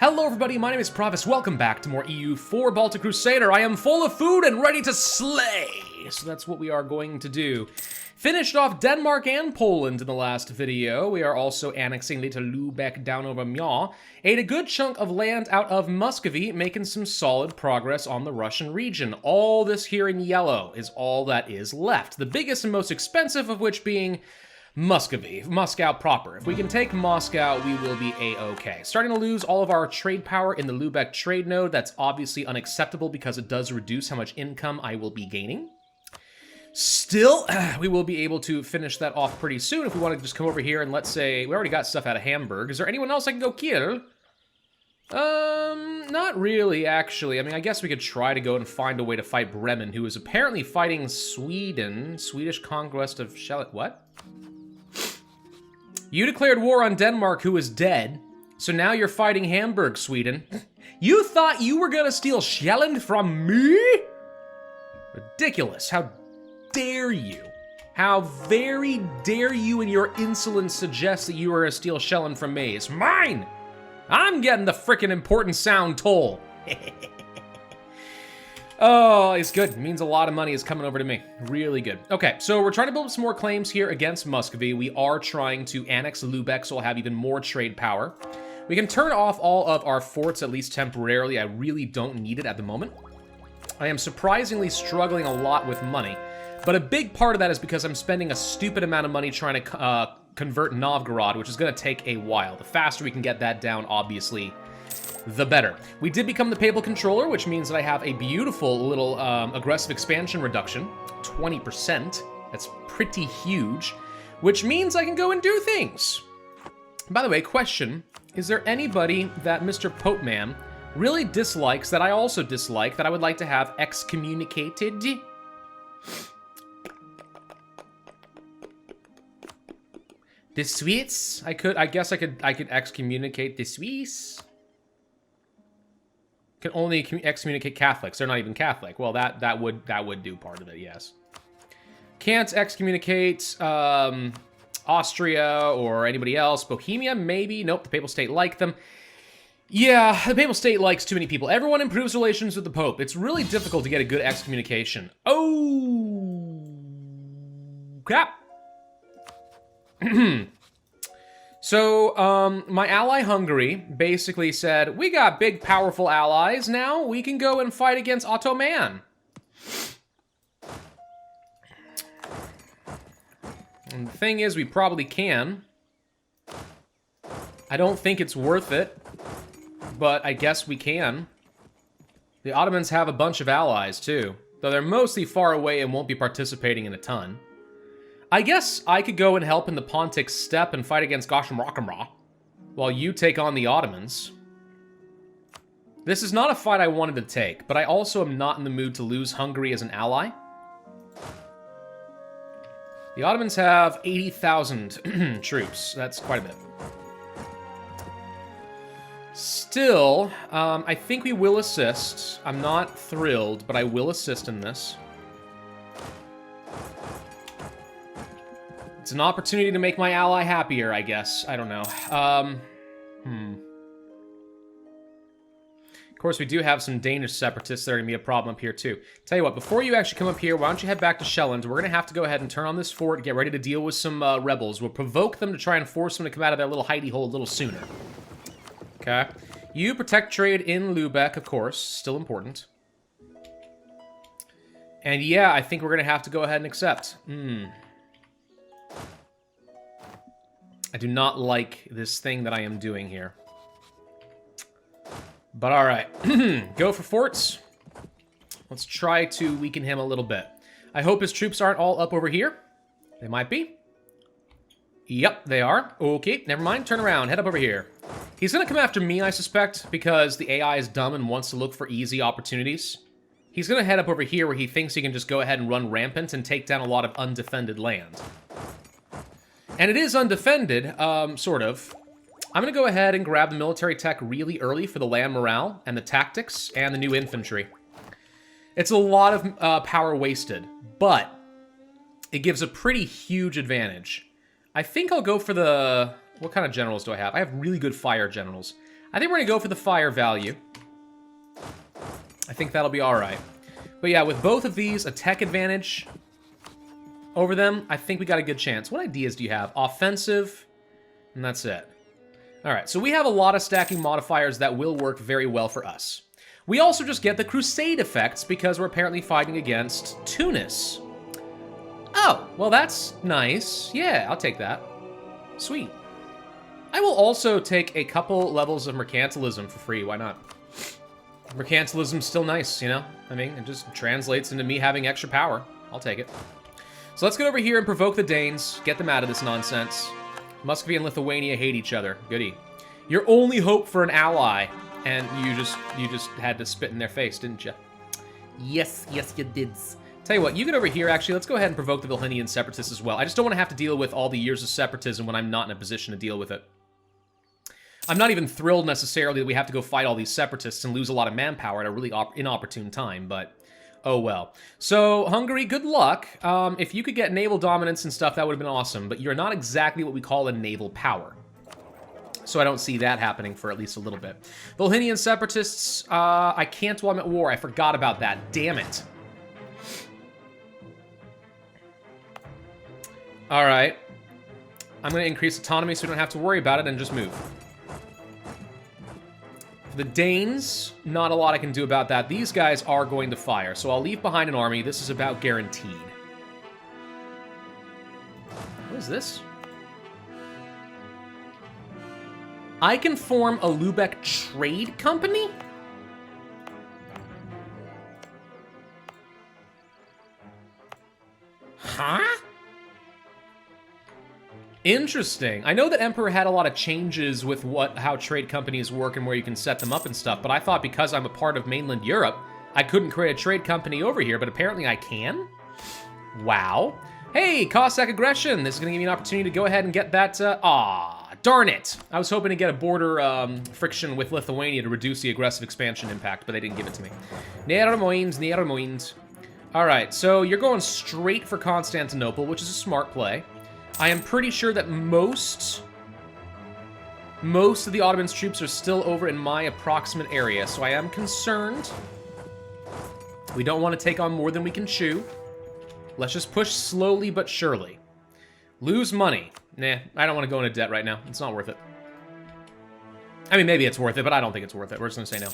Hello everybody, my name is Pravus. Welcome back to more EU4 Baltic Crusader. I am full of food and ready to slay. So that's what we are going to do. Finished off Denmark and Poland in the last video. We are also annexing Little Lübeck down over Mjø. Ate a good chunk of land out of Muscovy, making some solid progress on the Russian region. All this here in yellow is all that is left. The biggest and most expensive of which being Muscovy, Moscow proper. If we can take Moscow, we will be a-okay. Starting to lose all of our trade power in the Lübeck trade node. That's obviously unacceptable because it does reduce how much income I will be gaining. Still, we will be able to finish that off pretty soon if we want to just come over here and let's say, we already got stuff out of Hamburg. Is there anyone else I can go kill? Not really, actually. I mean, I guess we could try to go and find a way to fight Bremen, who is apparently fighting Sweden. Swedish conquest of what? You declared war on Denmark, who is dead, so now you're fighting Hamburg, Sweden. You thought you were gonna steal Sjælland from me? Ridiculous. How dare you? How very dare you in your insolence suggest that you are gonna steal Sjælland from me? It's mine! I'm getting the frickin' important sound toll. Oh, it's good. It means a lot of money is coming over to me. Really good. Okay, so we're trying to build up some more claims here against Muscovy. We are trying to annex Lübeck, so we'll have even more trade power. We can turn off all of our forts, at least temporarily. I really don't need it at the moment. I am surprisingly struggling a lot with money, but a big part of that is because I'm spending a stupid amount of money trying to convert Novgorod, which is going to take a while. The faster we can get that down, obviously, the better. We did become the Papal Controller, which means that I have a beautiful little aggressive expansion reduction, 20%. That's pretty huge, which means I can go and do things. By the way, question, is there anybody that Mr. Pope Man really dislikes that I also dislike that I would like to have excommunicated? The Swedes? I guess I could excommunicate the Swiss. Can only excommunicate Catholics. They're not even Catholic. Well, that would do part of it, yes. Can't excommunicate Austria or anybody else. Bohemia, maybe. Nope, the Papal State like them. Yeah, the Papal State likes too many people. Everyone improves relations with the Pope. It's really difficult to get a good excommunication. Oh, crap. So, my ally Hungary basically said, we got big, powerful allies now. We can go and fight against Ottoman. And the thing is, we probably can. I don't think it's worth it, but I guess we can. The Ottomans have a bunch of allies, too, though they're mostly far away and won't be participating in a ton. I guess I could go and help in the Pontic Steppe and fight against Gasham while you take on the Ottomans. This is not a fight I wanted to take, but I also am not in the mood to lose Hungary as an ally. The Ottomans have 80,000 troops. That's quite a bit. Still, I think we will assist. I'm not thrilled, but I will assist in this. It's an opportunity to make my ally happier, I guess. I don't know. Of course, we do have some Danish separatists that are going to be a problem up here, too. Tell you what, before you actually come up here, why don't you head back to Sjælland? We're going to have to go ahead and turn on this fort, get ready to deal with some rebels. We'll provoke them to try and force them to come out of their little hidey hole a little sooner. Okay. You protect trade in Lübeck, of course. Still important. And yeah, I think we're going to have to go ahead and accept. I do not like this thing that I am doing here. But alright. Go for forts. Let's try to weaken him a little bit. I hope his troops aren't all up over here. They might be. Yep, they are. Okay, never mind. Turn around. Head up over here. He's going to come after me, I suspect, because the AI is dumb and wants to look for easy opportunities. He's going to head up over here where he thinks he can just go ahead and run rampant and take down a lot of undefended land. And it is undefended, sort of. I'm going to go ahead and grab the military tech really early for the land morale and the tactics and the new infantry. It's a lot of power wasted, but it gives a pretty huge advantage. I think I'll go for the... What kind of generals do I have? I have really good fire generals. I think we're going to go for the fire value. I think that'll be all right. But yeah, with both of these, a tech advantage over them, I think we got a good chance. What ideas do you have? Offensive, and that's it. All right, so we have a lot of stacking modifiers that will work very well for us. We also just get the Crusade effects because we're apparently fighting against Tunis. Oh, well that's nice. Yeah, I'll take that. Sweet. I will also take a couple levels of Mercantilism for free. Why not? Mercantilism's still nice, you know? I mean, it just translates into me having extra power. I'll take it. So let's get over here and provoke the Danes. Get them out of this nonsense. Muscovy and Lithuania hate each other. Goody. Your only hope for an ally, and you just had to spit in their face, didn't you? Yes, yes you did. Tell you what, you get over here, actually, let's go ahead and provoke the Vilhenian Separatists as well. I just don't want to have to deal with all the years of separatism when I'm not in a position to deal with it. I'm not even thrilled necessarily that we have to go fight all these separatists and lose a lot of manpower at a really inopportune time, but oh well. So, Hungary, good luck. If you could get naval dominance and stuff, that would have been awesome, but you're not exactly what we call a naval power. So I don't see that happening for at least a little bit. Vilhenian separatists, I can't while I'm at war. I forgot about that. Damn it. All right. I'm going to increase autonomy so we don't have to worry about it and just move. The Danes, not a lot I can do about that. These guys are going to fire, so I'll leave behind an army. This is about guaranteed. What is this? I can form a Lubeck trade company? Huh? Interesting. I know that Emperor had a lot of changes with how trade companies work and where you can set them up and stuff, but I thought because I'm a part of mainland Europe, I couldn't create a trade company over here, but apparently I can? Wow. Hey, Cossack aggression. This is going to give me an opportunity to go ahead and get that, darn it. I was hoping to get a border friction with Lithuania to reduce the aggressive expansion impact, but they didn't give it to me. Near-Moines. All right, so you're going straight for Constantinople, which is a smart play. I am pretty sure that most of the Ottomans' troops are still over in my approximate area, so I am concerned. We don't want to take on more than we can chew. Let's just push slowly but surely. Lose money. Nah, I don't want to go into debt right now. It's not worth it. I mean, maybe it's worth it, but I don't think it's worth it. We're just going to say no.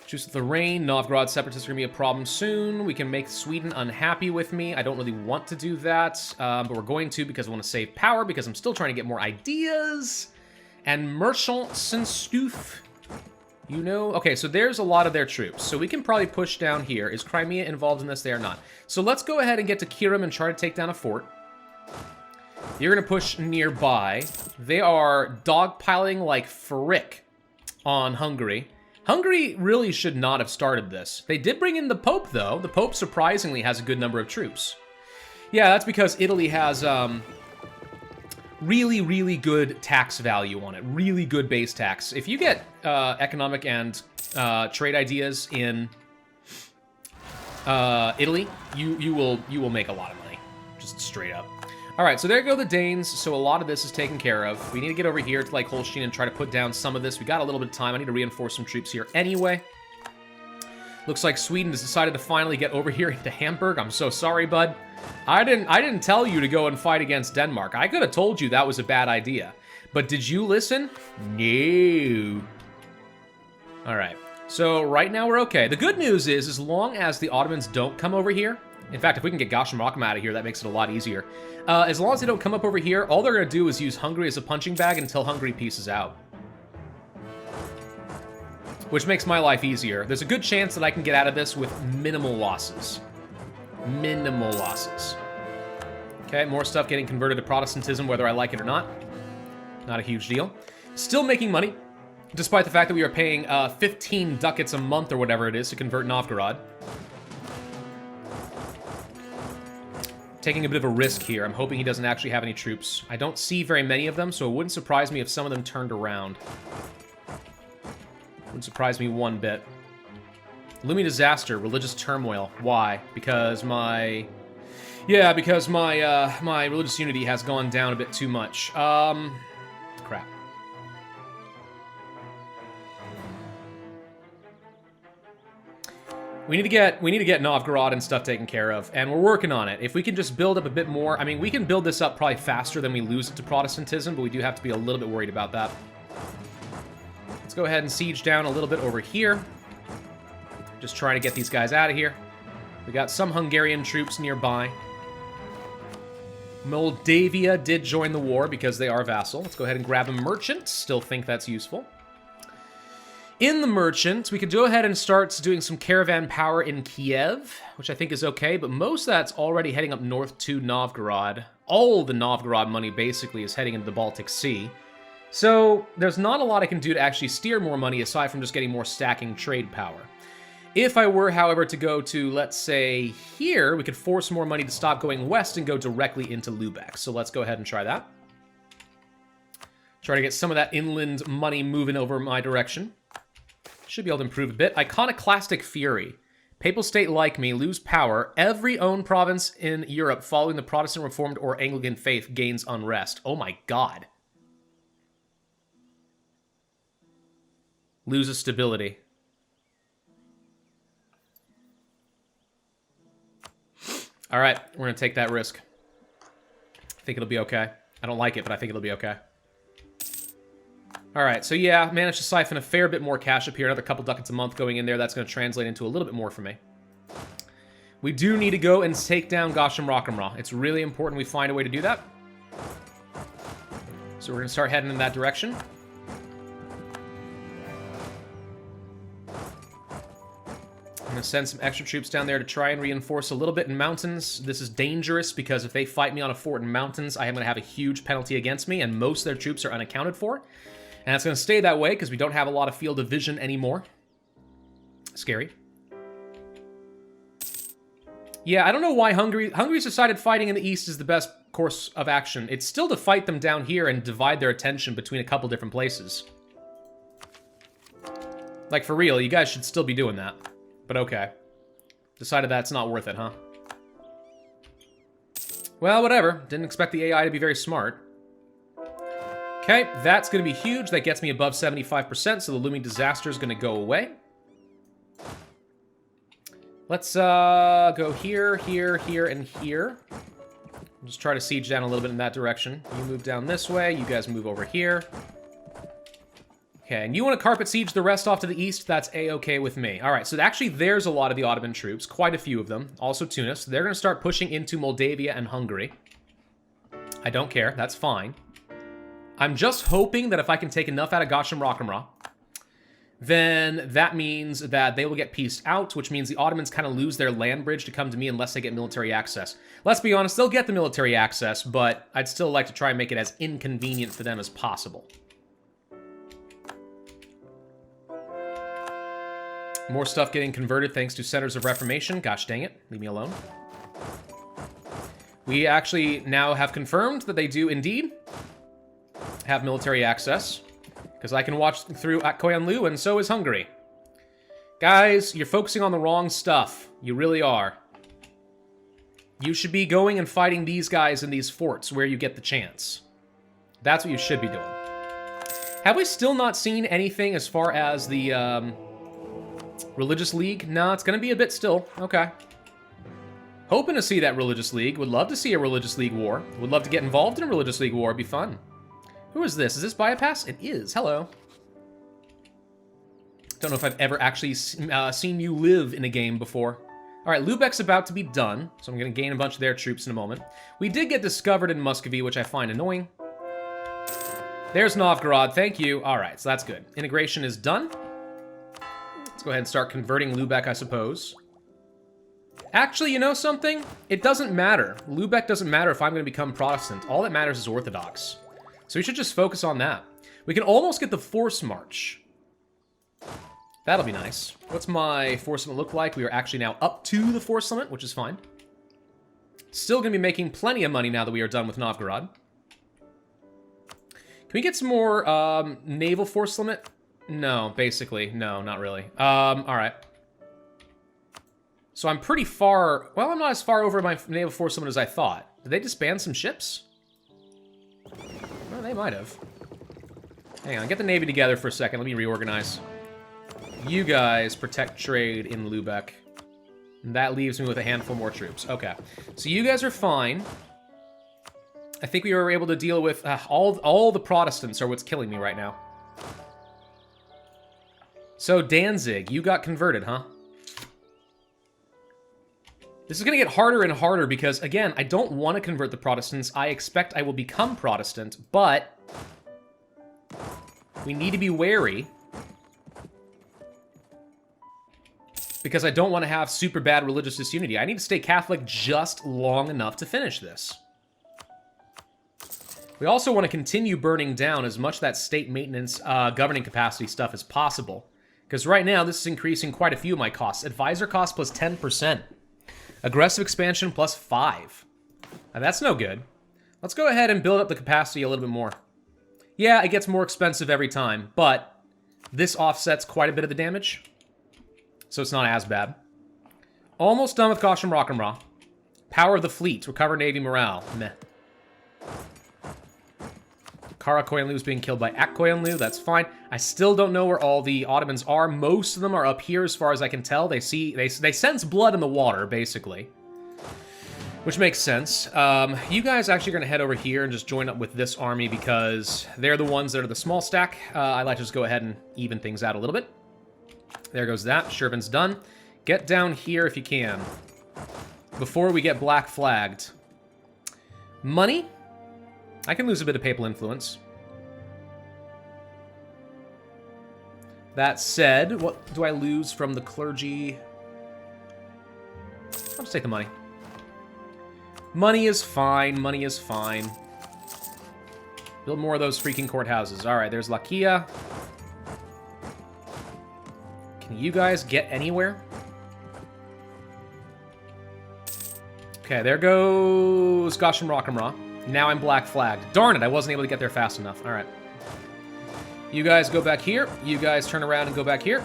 Choose the rain. Novgorod separatists are going to be a problem soon. We can make Sweden unhappy with me. I don't really want to do that, but we're going to because I want to save power, because I'm still trying to get more ideas. And Merchant-Senstuf. You know? Okay, so there's a lot of their troops. So we can probably push down here. Is Crimea involved in this? They are not. So let's go ahead and get to Kirim and try to take down a fort. You're going to push nearby. They are dogpiling like frick on Hungary. Hungary really should not have started this. They did bring in the Pope, though. The Pope, surprisingly, has a good number of troops. Yeah, that's because Italy has really, really good tax value on it. Really good base tax. If you get economic and trade ideas in Italy, you will make a lot of money. Just straight up. All right, so there go the Danes. So a lot of this is taken care of. We need to get over here to like Holstein and try to put down some of this. We got a little bit of time. I need to reinforce some troops here anyway. Looks like Sweden has decided to finally get over here into Hamburg. I'm so sorry, bud. I didn't tell you to go and fight against Denmark. I could have told you that was a bad idea. But did you listen? No. All right. So right now we're okay. The good news is, as long as the Ottomans don't come over here, in fact, if we can get Gasham Rakam out of here, that makes it a lot easier. As long as they don't come up over here, all they're going to do is use Hungary as a punching bag until Hungary pieces out. Which makes my life easier. There's a good chance that I can get out of this with minimal losses. Minimal losses. Okay, more stuff getting converted to Protestantism, whether I like it or not. Not a huge deal. Still making money, despite the fact that we are paying 15 ducats a month or whatever it is to convert Novgorod. Taking a bit of a risk here. I'm hoping he doesn't actually have any troops. I don't see very many of them, so it wouldn't surprise me if some of them turned around. Wouldn't surprise me one bit. Looming disaster, religious turmoil. Why? Because my... Yeah, because my, my religious unity has gone down a bit too much. Crap. We need to get Novgorod and stuff taken care of, and we're working on it. If we can just build up a bit more, I mean, we can build this up probably faster than we lose it to Protestantism, but we do have to be a little bit worried about that. Let's go ahead and siege down a little bit over here. Just try to get these guys out of here. We got some Hungarian troops nearby. Moldavia did join the war because they are vassal. Let's go ahead and grab a merchant. Still think that's useful. In the merchant, we could go ahead and start doing some caravan power in Kiev, which I think is okay, but most of that's already heading up north to Novgorod. All the Novgorod money basically is heading into the Baltic Sea. So there's not a lot I can do to actually steer more money aside from just getting more stacking trade power. If I were, however, to go to, let's say, here, we could force more money to stop going west and go directly into Lubeck. So let's go ahead and try that. Try to get some of that inland money moving over my direction. Should be able to improve a bit. Iconoclastic Fury. Papal state like me, lose power. Every owned province in Europe following the Protestant, Reformed, or Anglican faith gains unrest. Oh my god. Loses stability. Alright, we're going to take that risk. I think it'll be okay. I don't like it, but I think it'll be okay. Alright, so yeah, managed to siphon a fair bit more cash up here. Another couple ducats a month going in there. That's going to translate into a little bit more for me. We do need to go and take down Gosham Rockamra. It's really important we find a way to do that. So we're going to start heading in that direction. I'm going to send some extra troops down there to try and reinforce a little bit in mountains. This is dangerous because if they fight me on a fort in mountains, I am going to have a huge penalty against me, and most of their troops are unaccounted for. And it's going to stay that way because we don't have a lot of field of vision anymore. Scary. Yeah, I don't know why Hungary's decided fighting in the east is the best course of action. It's still to fight them down here and divide their attention between a couple different places. Like, for real, you guys should still be doing that. But okay. Decided that's not worth it, huh? Well, whatever. Didn't expect the AI to be very smart. Okay, that's going to be huge. That gets me above 75%, so the looming disaster is going to go away. Let's go here, here, here, and here. Just try to siege down a little bit in that direction. You move down this way. You guys move over here. Okay, and you want to carpet siege the rest off to the east? That's A-okay with me. All right, so actually there's a lot of the Ottoman troops, quite a few of them. Also Tunis. They're going to start pushing into Moldavia and Hungary. I don't care. That's fine. I'm just hoping that if I can take enough out of Gosham Rockamra, then that means that they will get pieced out, which means the Ottomans kind of lose their land bridge to come to me unless they get military access. Let's be honest, they'll get the military access, but I'd still like to try and make it as inconvenient for them as possible. More stuff getting converted thanks to Centers of Reformation. Gosh dang it, leave me alone. We actually now have confirmed that they do indeed have military access, because I can watch through at Koyanlu, and so is Hungary. Guys, you're focusing on the wrong stuff. You really are. You should be going and fighting these guys in these forts where you get the chance. That's what you should be doing. Have we still not seen anything as far as the Religious League? No, it's going to be a bit still. Okay. Hoping to see that Religious League. Would love to see a Religious League war. Would love to get involved in a Religious League war. It'd be fun. Who is this? Is this Bypass? It is. Hello. Don't know if I've ever actually seen you live in a game before. All right, Lubeck's about to be done, so I'm going to gain a bunch of their troops in a moment. We did get discovered in Muscovy, which I find annoying. There's Novgorod. Thank you. All right, so that's good. Integration is done. Let's go ahead and start converting Lubeck, I suppose. Actually, you know something? It doesn't matter. Lubeck doesn't matter if I'm going to become Protestant. All that matters is Orthodox. So we should just focus on that. We can almost get the Force March. That'll be nice. What's my force limit look like? We are actually now up to the force limit, which is fine. Still going to be making plenty of money now that we are done with Novgorod. Can we get some more naval force limit? No, basically. No, not really. All right. So I'm pretty far... Well, I'm not as far over my naval force limit as I thought. Did they disband some ships? Well, they might have. Hang on, get the Navy together for a second. Let me reorganize. You guys protect trade in Lubeck. And that leaves me with a handful more troops. Okay. So you guys are fine. I think we were able to deal with... all the Protestants are what's killing me right now. So, Danzig, you got converted, huh? This is going to get harder and harder because, again, I don't want to convert the Protestants. I expect I will become Protestant, but we need to be wary because I don't want to have super bad religious disunity. I need to stay Catholic just long enough to finish this. We also want to continue burning down as much of that state maintenance governing capacity stuff as possible. Because right now, this is increasing quite a few of my costs. Advisor cost plus 10%. Aggressive expansion plus 5. Now, that's no good. Let's go ahead and build up the capacity a little bit more. Yeah, it gets more expensive every time, but this offsets quite a bit of the damage. So it's not as bad. Almost done with Gosham Rock'em. Power of the fleet. Recover Navy morale. Meh. Kara Koyanlu is being killed by Ak Koyanlu. That's fine. I still don't know where all the Ottomans are. Most of them are up here, as far as I can tell. They sense blood in the water, basically, which makes sense. You guys actually are going to head over here and just join up with this army because they're the ones that are the small stack. I like to just go ahead and even things out a little bit. There goes that. Shervin's done. Get down here if you can before we get black flagged. Money. I can lose a bit of papal influence. That said, what do I lose from the clergy? I'll just take the money. Money is fine. Money is fine. Build more of those freaking courthouses. All right, there's Lakia. Can you guys get anywhere? Okay, there goes Gosham Rock'em. Now I'm black flagged. Darn it, I wasn't able to get there fast enough. All right. You guys go back here. You guys turn around and go back here.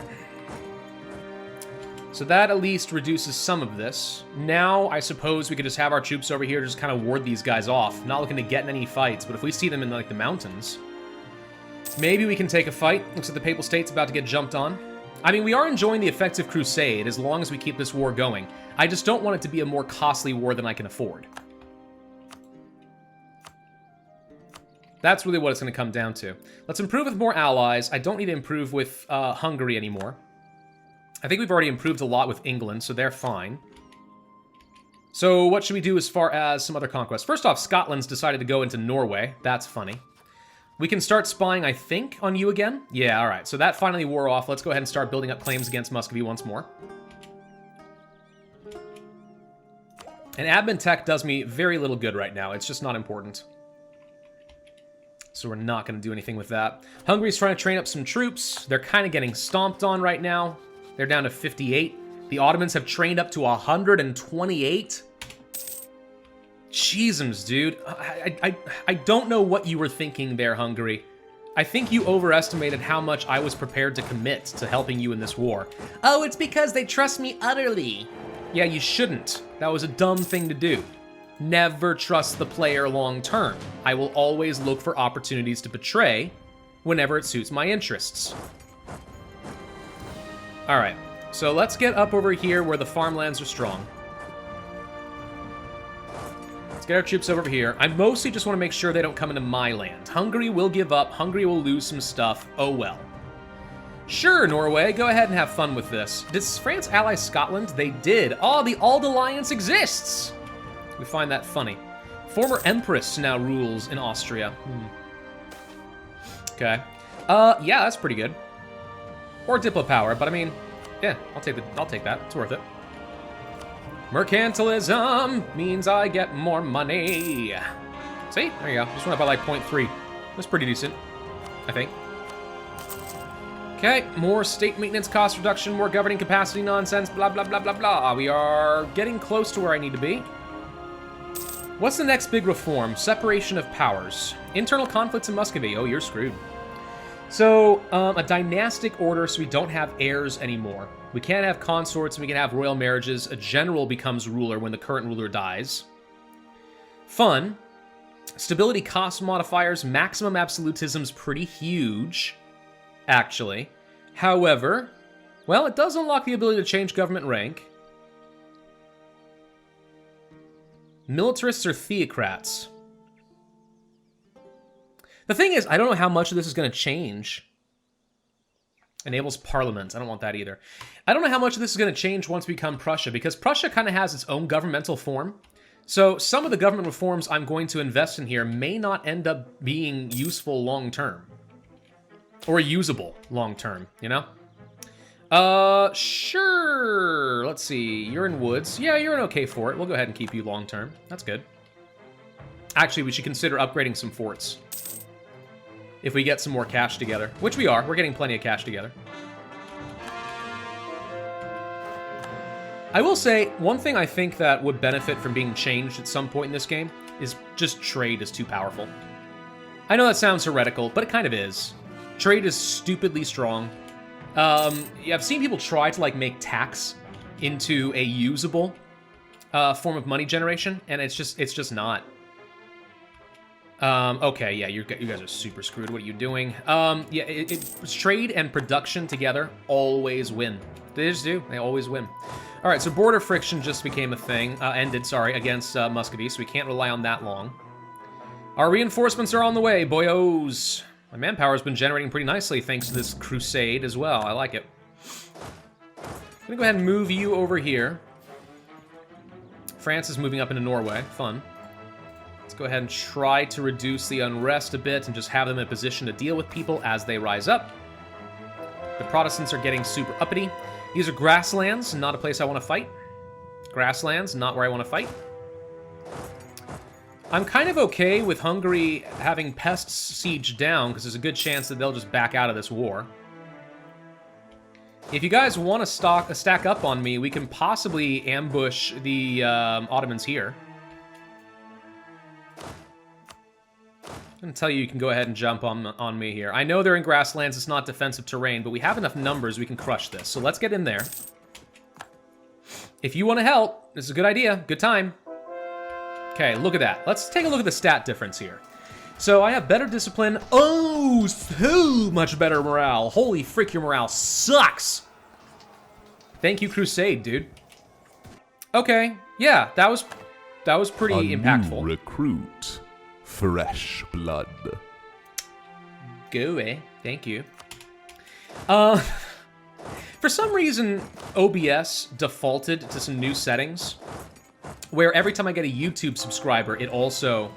So that at least reduces some of this. Now, I suppose we could just have our troops over here to just kind of ward these guys off. Not looking to get in any fights, but if we see them in, like, the mountains, maybe we can take a fight. Looks like the Papal State's about to get jumped on. I mean, we are enjoying the effects of Crusade as long as we keep this war going. I just don't want it to be a more costly war than I can afford. That's really what it's going to come down to. Let's improve with more allies. I don't need to improve with Hungary anymore. I think we've already improved a lot with England, so they're fine. So what should we do as far as some other conquests? First off, Scotland's decided to go into Norway. That's funny. We can start spying, I think, on you again. Yeah, all right. So that finally wore off. Let's go ahead and start building up claims against Muscovy once more. And admin tech does me very little good right now. It's just not important. So we're not going to do anything with that. Hungary's trying to train up some troops. They're kind of getting stomped on right now. They're down to 58. The Ottomans have trained up to 128. Jeezums, dude. I don't know what you were thinking there, Hungary. I think you overestimated how much I was prepared to commit to helping you in this war. Oh, it's because they trust me utterly. Yeah, you shouldn't. That was a dumb thing to do. Never trust the player long term. I will always look for opportunities to betray whenever it suits my interests. All right, so let's get up over here where the farmlands are strong. Let's get our troops over here. I mostly just want to make sure they don't come into my land. Hungary will give up. Hungary will lose some stuff. Oh well. Sure, Norway, go ahead and have fun with this. Did France ally Scotland? They did. Oh, the Ald Alliance exists! We find that funny. Former Empress now rules in Austria. Okay. Yeah, that's pretty good. Or Diplo power, but I mean, yeah, I'll take that. It's worth it. Mercantilism means I get more money. See? There you go. Just went up by like 0.3. That's pretty decent, I think. Okay, more state maintenance cost reduction, more governing capacity nonsense, blah, blah, blah, blah, blah. We are getting close to where I need to be. What's the next big reform? Separation of powers. Internal conflicts in Muscovy. Oh, you're screwed. So, a dynastic order so we don't have heirs anymore. We can't have consorts and we can have royal marriages. A general becomes ruler when the current ruler dies. Fun. Stability cost modifiers. Maximum absolutism's pretty huge, actually. However, well, it does unlock the ability to change government rank. Militarists or theocrats? The thing is, I don't know how much of this is going to change. Enables parliament. I don't want that either. I don't know how much of this is going to change once we become Prussia, because Prussia kind of has its own governmental form. So some of the government reforms I'm going to invest in here may not end up being useful long-term. Or usable long-term, you know? Sure. Let's see. You're in woods. Yeah, you're an okay fort. We'll go ahead and keep you long-term. That's good. Actually, we should consider upgrading some forts. If we get some more cash together. Which we are. We're getting plenty of cash together. I will say, one thing I think that would benefit from being changed at some point in this game is just trade is too powerful. I know that sounds heretical, but it kind of is. Trade is stupidly strong. Yeah, I've seen people try to, like, make tax into a usable form of money generation, and it's just not. Okay, yeah, you guys are super screwed. What are you doing? Yeah, trade and production together always win. They just do. They always win. All right, so border friction just became a thing. Ended, sorry, against Muscovy, so we can't rely on that long. Our reinforcements are on the way, boyos. My manpower's been generating pretty nicely thanks to this crusade as well. I like it. I'm gonna go ahead and move you over here. France is moving up into Norway. Fun. Let's go ahead and try to reduce the unrest a bit and just have them in a position to deal with people as they rise up. The Protestants are getting super uppity. These are grasslands, not a place I want to fight. Grasslands, not where I want to fight. I'm kind of okay with Hungary having pests siege down, because there's a good chance that they'll just back out of this war. If you guys want to stack up on me, we can possibly ambush the Ottomans here. I'm going to tell you can go ahead and jump on me here. I know they're in grasslands, it's not defensive terrain, but we have enough numbers we can crush this. So let's get in there. If you want to help, this is a good idea. Good time. Okay, look at that. Let's take a look at the stat difference here. So I have better discipline. Oh, so much better morale. Holy frick, your morale sucks. Thank you, Crusade, dude. Okay, yeah, that was pretty impactful. New recruit. Fresh blood. Go away. Thank you. For some reason, OBS defaulted to some new settings where every time I get a YouTube subscriber, it also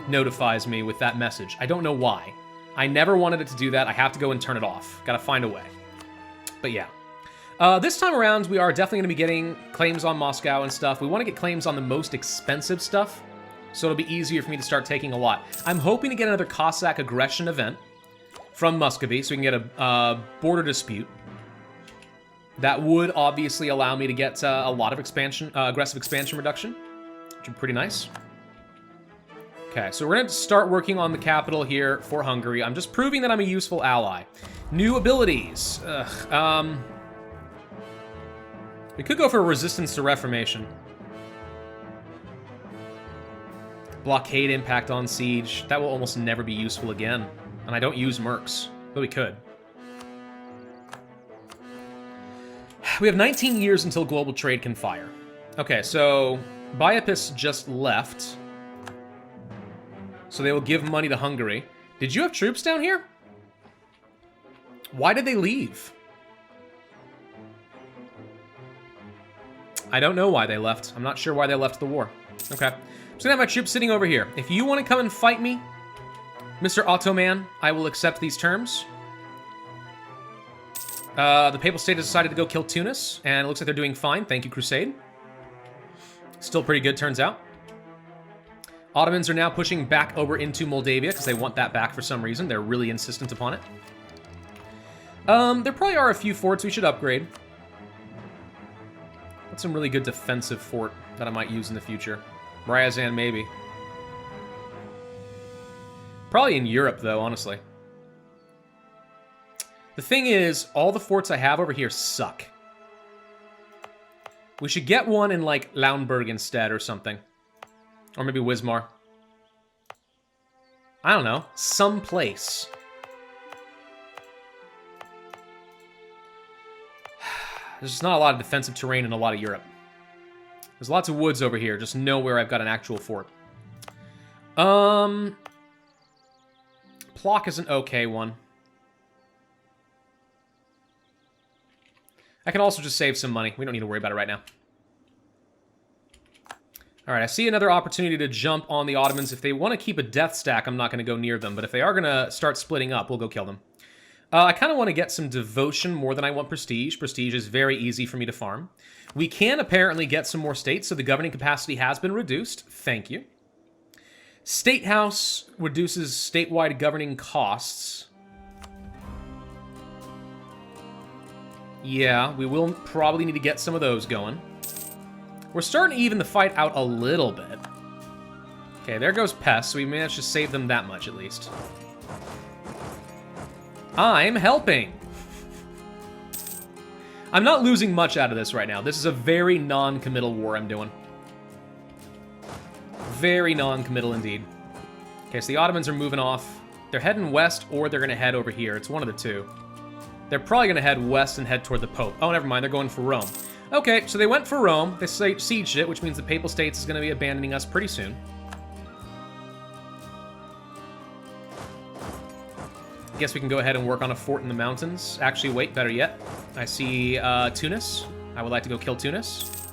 notifies me with that message. I don't know why. I never wanted it to do that. I have to go and turn it off. Gotta find a way. But yeah. This time around, we are definitely gonna be getting claims on Moscow and stuff. We wanna get claims on the most expensive stuff, so it'll be easier for me to start taking a lot. I'm hoping to get another Cossack aggression event from Muscovy, so we can get a border dispute. That would obviously allow me to get a lot of expansion, aggressive expansion reduction, which would be pretty nice. Okay, so we're gonna start working on the capital here for Hungary. I'm just proving that I'm a useful ally. New abilities. We could go for resistance to Reformation. Blockade impact on siege. That will almost never be useful again. And I don't use mercs, but we could. We have 19 years until global trade can fire. Okay, so Biapis just left. So they will give money to Hungary. Did you have troops down here? Why did they leave? I don't know why they left. I'm not sure why they left the war. Okay. I'm just gonna have my troops sitting over here. If you want to come and fight me, Mr. Ottoman, I will accept these terms. The Papal State has decided to go kill Tunis, and it looks like they're doing fine. Thank you, Crusade. Still pretty good, turns out. Ottomans are now pushing back over into Moldavia because they want that back for some reason. They're really insistent upon it. There probably are a few forts we should upgrade. What's some really good defensive fort that I might use in the future? Ryazan, maybe. Probably in Europe, though, honestly. The thing is, all the forts I have over here suck. We should get one in, like, Lauenburg instead or something. Or maybe Wismar. I don't know. Someplace. There's just not a lot of defensive terrain in a lot of Europe. There's lots of woods over here. Just nowhere I've got an actual fort. Plock is an okay one. I can also just save some money. We don't need to worry about it right now. Alright, I see another opportunity to jump on the Ottomans. If they want to keep a death stack, I'm not going to go near them. But if they are going to start splitting up, we'll go kill them. I kind of want to get some devotion more than I want prestige. Prestige is very easy for me to farm. We can apparently get some more states, so the governing capacity has been reduced. Thank you. State House reduces statewide governing costs. Yeah, we will probably need to get some of those going. We're starting to even the fight out a little bit. Okay, there goes pests, so we managed to save them that much at least. I'm helping. I'm not losing much out of this right now. This is a very non-committal war I'm doing. Very non-committal indeed. Okay, so the Ottomans are moving off. They're heading west, or they're going to head over here. It's one of the two. They're probably going to head west and head toward the Pope. Oh, never mind. They're going for Rome. Okay, so they went for Rome. They sieged it, which means the Papal States is going to be abandoning us pretty soon. Guess we can go ahead and work on a fort in the mountains. Actually, wait, better yet. I see Tunis. I would like to go kill Tunis.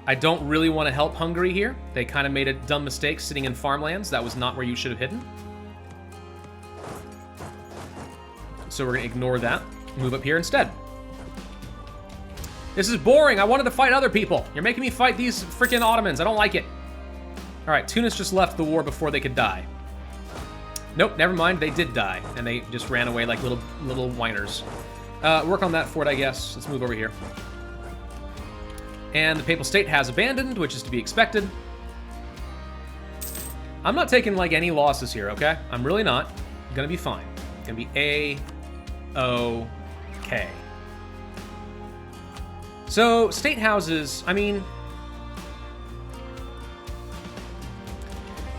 I don't really want to help Hungary here. They kind of made a dumb mistake sitting in farmlands. That was not where you should have hidden. So we're going to ignore that. Move up here instead. This is boring. I wanted to fight other people. You're making me fight these freaking Ottomans. I don't like it. All right, Tunis just left the war before they could die. Nope, never mind. They did die, and they just ran away like little whiners. Work on that fort, I guess. Let's move over here. And the Papal State has abandoned, which is to be expected. I'm not taking, like, any losses here, okay? I'm really not. I'm gonna be fine. It's gonna be A-OK. So, state houses, I mean...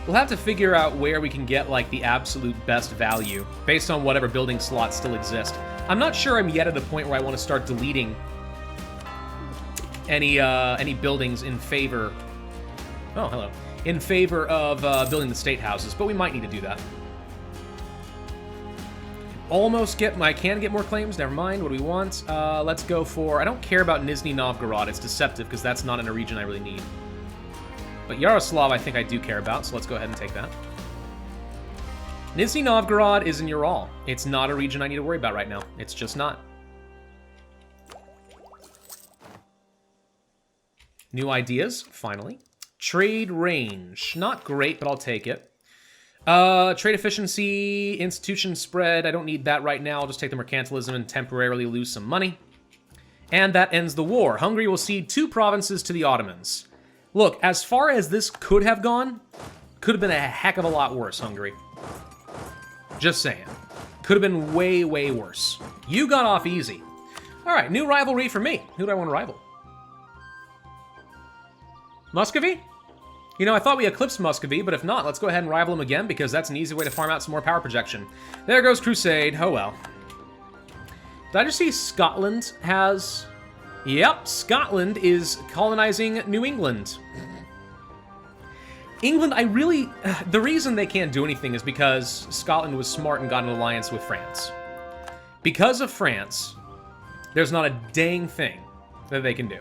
we'll have to figure out where we can get, like, the absolute best value based on whatever building slots still exist. I'm not sure I'm yet at a point where I want to start deleting any buildings in favor... oh, hello. In favor of building the state houses, but we might need to do that. Almost get... I can get more claims, never mind. What do we want? Let's go for... I don't care about Nizhny Novgorod. It's deceptive, because that's not in a region I really need. But Yaroslav, I think I do care about, so let's go ahead and take that. Nizhny Novgorod is in Ural. It's not a region I need to worry about right now. It's just not. New ideas, finally. Trade range. Not great, but I'll take it. Trade efficiency, institution spread. I don't need that right now. I'll just take the mercantilism and temporarily lose some money. And that ends the war. Hungary will cede 2 provinces to the Ottomans. Look, as far as this could have gone, could have been a heck of a lot worse, Hungary. Just saying. Could have been way, way worse. You got off easy. All right, new rivalry for me. Who do I want to rival? Muscovy? You know, I thought we eclipsed Muscovy, but if not, let's go ahead and rival them again, because that's an easy way to farm out some more power projection. There goes Crusade. Oh well. Did I just see Scotland has... Yep, Scotland is colonizing New England. England, I really... the reason they can't do anything is because Scotland was smart and got an alliance with France. Because of France, there's not a dang thing that they can do.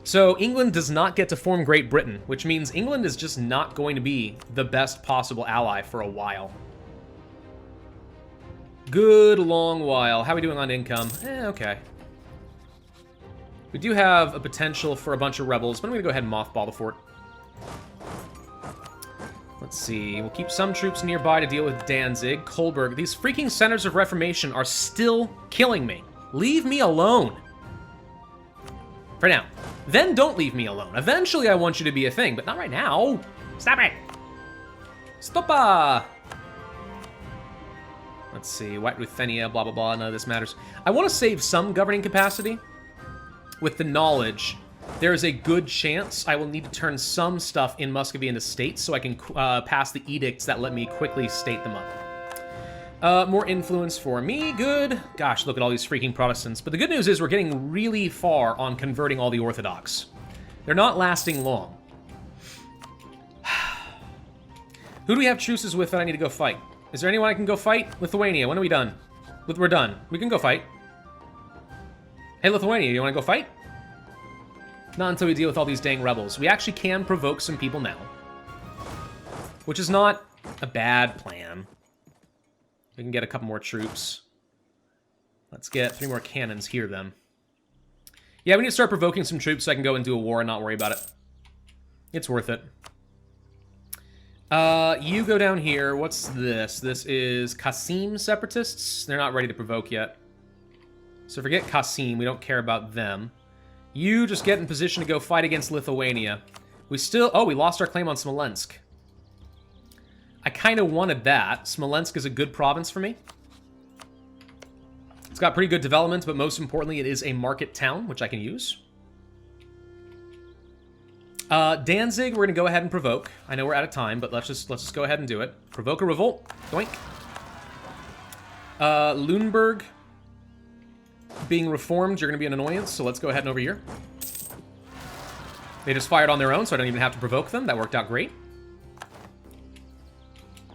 So England does not get to form Great Britain, which means England is just not going to be the best possible ally for a while. Good long while. How are we doing on income? Okay. We do have a potential for a bunch of rebels, but I'm going to go ahead and mothball the fort. Let's see. We'll keep some troops nearby to deal with Danzig, Kolberg. These freaking centers of reformation are still killing me. Leave me alone. For now. Then don't leave me alone. Eventually I want you to be a thing, but not right now. Stop it. Stoppa. Let's see. White Ruthenia, blah, blah, blah. None of this matters. I want to save some governing capacity. With the knowledge, there is a good chance I will need to turn some stuff in Muscovy into states so I can pass the edicts that let me quickly state them up. More influence for me, good. Gosh, look at all these freaking Protestants. But the good news is we're getting really far on converting all the Orthodox. They're not lasting long. Who do we have truces with that I need to go fight? Is there anyone I can go fight? Lithuania, when are we done? We're done. We can go fight. Hey, Lithuania, you want to go fight? Not until we deal with all these dang rebels. We actually can provoke some people now, which is not a bad plan. We can get a couple more troops. Let's get 3 more cannons here, then. Yeah, we need to start provoking some troops so I can go and do a war and not worry about it. It's worth it. You go down here. What's this? This is Qasim separatists. They're not ready to provoke yet. So forget Qasim. We don't care about them. You just get in position to go fight against Lithuania. We still... Oh, we lost our claim on Smolensk. I kind of wanted that. Smolensk is a good province for me. It's got pretty good development, but most importantly, it is a market town, which I can use. Danzig, we're going to go ahead and provoke. I know we're out of time, but let's just go ahead and do it. Provoke a revolt. Doink. Lüneburg being reformed, you're going to be an annoyance, so let's go ahead and over here. They just fired on their own, so I don't even have to provoke them. That worked out great.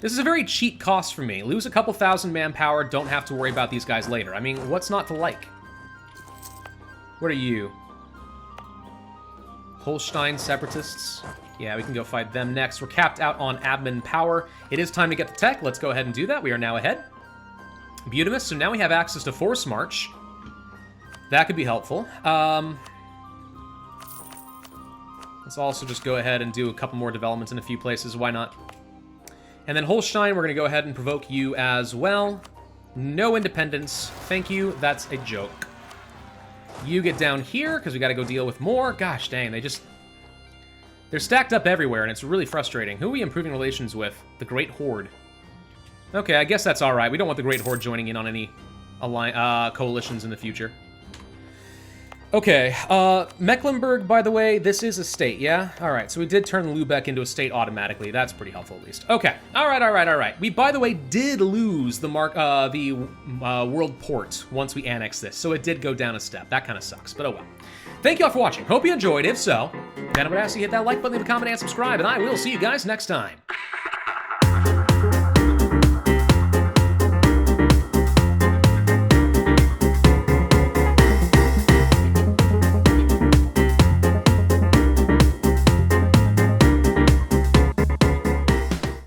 This is a very cheap cost for me. Lose a couple thousand manpower, don't have to worry about these guys later. I mean, what's not to like? What are you? Holstein separatists. Yeah, we can go fight them next. We're capped out on admin power. It is time to get the tech. Let's go ahead and do that. We are now ahead. Beautimous. So now we have access to force march. That could be helpful. Let's also just go ahead and do a couple more developments in a few places. Why not? And then Holstein, we're going to go ahead and provoke you as well. No independence. Thank you. That's a joke. You get down here, because we got to go deal with more. Gosh dang, they're stacked up everywhere, and it's really frustrating. Who are we improving relations with? The Great Horde. Okay, I guess that's alright. We don't want the Great Horde joining in on any coalitions in the future. Okay, Mecklenburg, by the way, this is a state, yeah? Alright, so we did turn Lübeck into a state automatically. That's pretty helpful, at least. Okay, alright. We, by the way, did lose the world port once we annexed this, so it did go down a step. That kind of sucks, but oh well. Thank you all for watching. Hope you enjoyed. If so, then I would ask you to hit that like button, leave a comment, and subscribe, and I will see you guys next time.